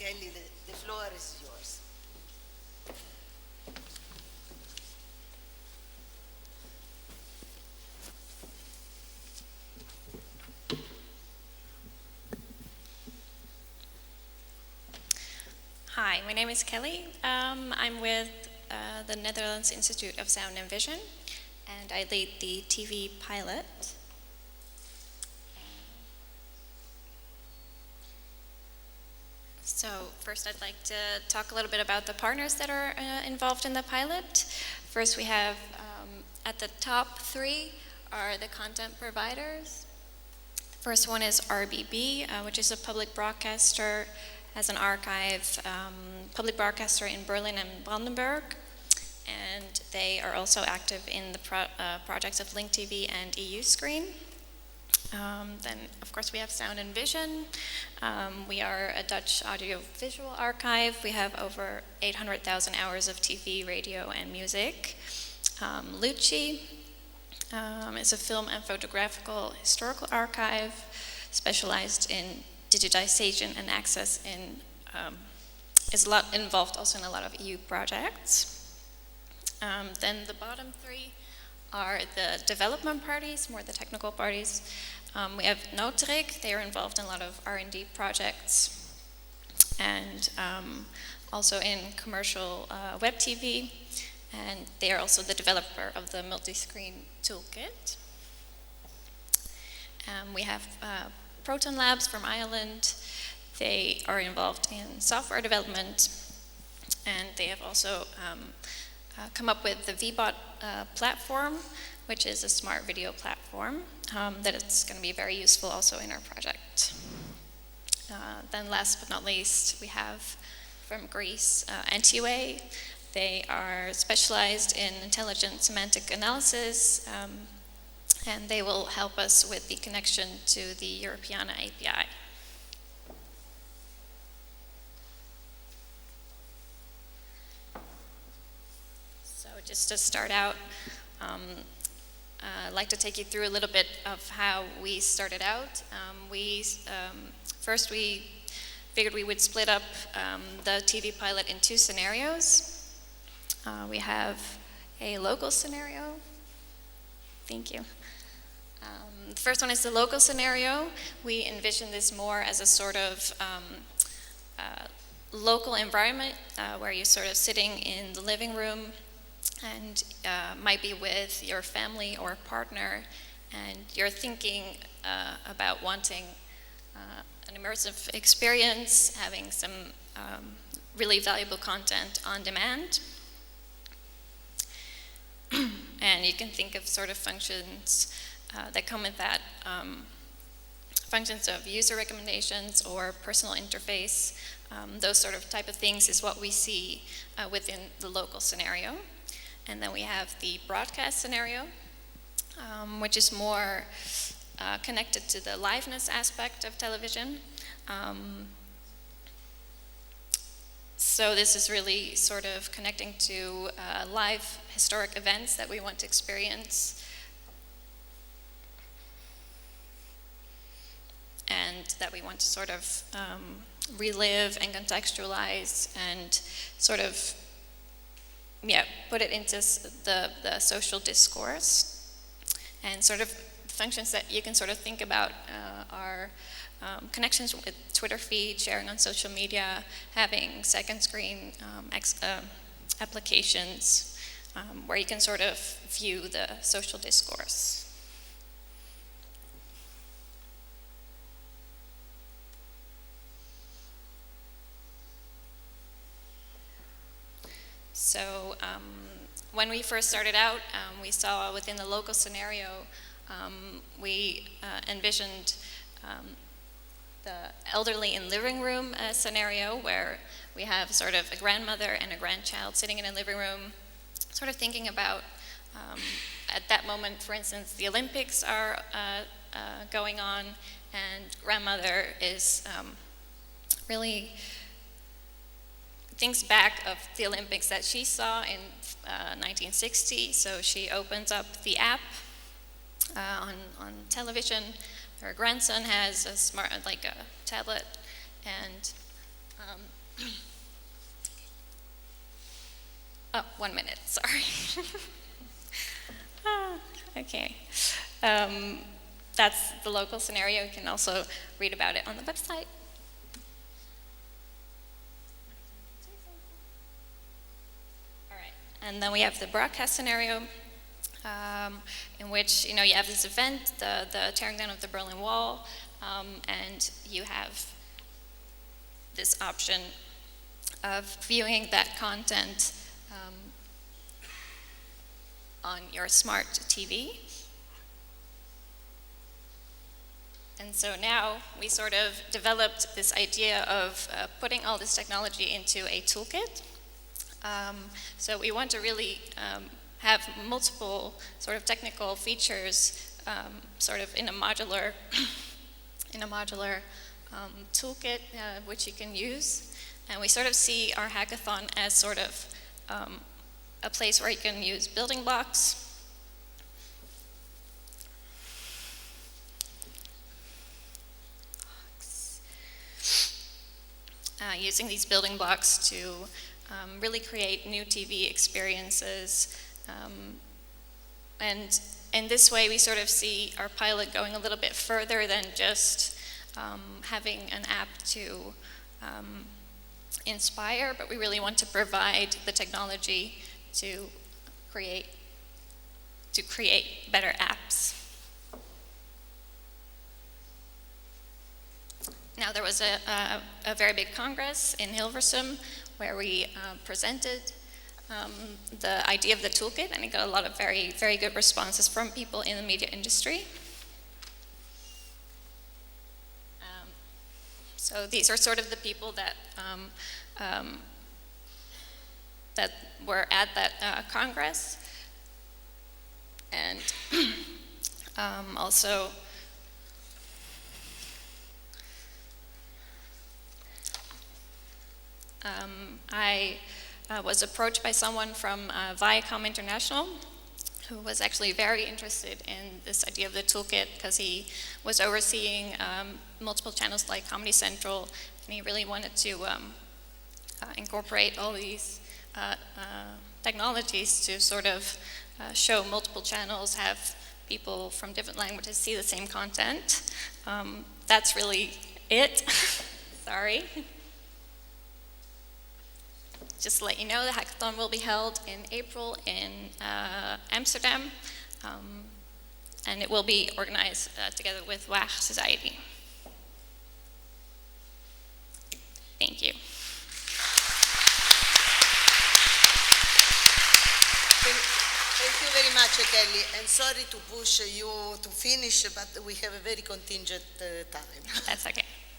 Kelly, the floor is yours. Hi, my name is Kelly. I'm with the Netherlands Institute of Sound and Vision, and I lead the TV pilot. So first I'd like to talk a little bit about the partners that are involved in the pilot. First we have, at the top three are the content providers. The first one is RBB, which is a public broadcaster, has an archive, public broadcaster in Berlin and Brandenburg, and they are also active in the projects of Link TV and EU Screen. Then, of course, we have Sound and Vision. We are a Dutch audiovisual archive. We have over 800,000 hours of TV, radio, and music. Lucci is a film and photographical historical archive specialized in digitization and access in, is a lot involved also in a lot of EU projects. Then the bottom three are the development parties, more the technical parties. We have Noterik, they are involved in a lot of R&D projects and also in commercial web TV, and they are also the developer of the multi-screen toolkit. We have Proton Labs from Ireland. They are involved in software development, and they have also come up with the VBot platform, which is a smart video platform that is going to be very useful also in our project. Then last but not least, we have from Greece, NTUA. They are specialized in intelligent semantic analysis, and they will help us with the connection to the Europeana API. So just to start out, I'd like to take you through a little bit of how we started out. First we figured we would split up the TV pilot in two scenarios. We have a local scenario. Thank you. The first one is the local scenario. We envision this more as a sort of local environment where you're sort of sitting in the living room and might be with your family or partner, and you're thinking about wanting an immersive experience, having some really valuable content on demand. And you can think of sort of functions that come with that, functions of user recommendations or personal interface. Those sort of type of things is what we see within the local scenario. And then we have the broadcast scenario, which is more connected to the liveness aspect of television. So this is really sort of connecting to live historic events that we want to experience, and that we want to sort of relive and contextualize and sort of put it into the social discourse. And sort of functions that you can sort of think about are connections with Twitter feed, sharing on social media, having second screen applications where you can sort of view the social discourse. So when we first started out, we saw within the local scenario, we envisioned the elderly in living room scenario where we have sort of a grandmother and a grandchild sitting in a living room, sort of thinking about, at that moment, for instance, the Olympics are going on, and grandmother is really thinks back of the Olympics that she saw in 1960. So she opens up the app on television. Her grandson has a smart, like a tablet, and Oh, 1 minute, sorry. Okay. That's the local scenario. You can also read about it on the website. All right. And then we have the broadcast scenario, in which you have this event, the tearing down of the Berlin Wall, and you have this option of viewing that content on your smart TV. And so now we sort of developed this idea of putting all this technology into a toolkit. So we want to really have multiple sort of technical features sort of in a modular toolkit which you can use. And we sort of see our hackathon as sort of a place where you can use building blocks. Using these building blocks to really create new TV experiences. And in this way, we sort of see our pilot going a little bit further than just having an app to inspire, but we really want to provide the technology to create better apps. Now, there was a very big congress in Hilversum where we presented the idea of the toolkit, and it got a lot of very, very good responses from people in the media industry. So these are sort of the people that that were at that congress, and also I was approached by someone from Viacom International who was actually very interested in this idea of the toolkit because he was overseeing multiple channels like Comedy Central, and he really wanted to incorporate all these technologies to sort of show multiple channels, have people from different languages see the same content. That's really it. Sorry. Just to let you know, the hackathon will be held in April in Amsterdam, and it will be organized together with WAG Society. Thank you. Thank you very much, Kelly. And sorry to push you to finish, but we have a very contingent time. That's okay.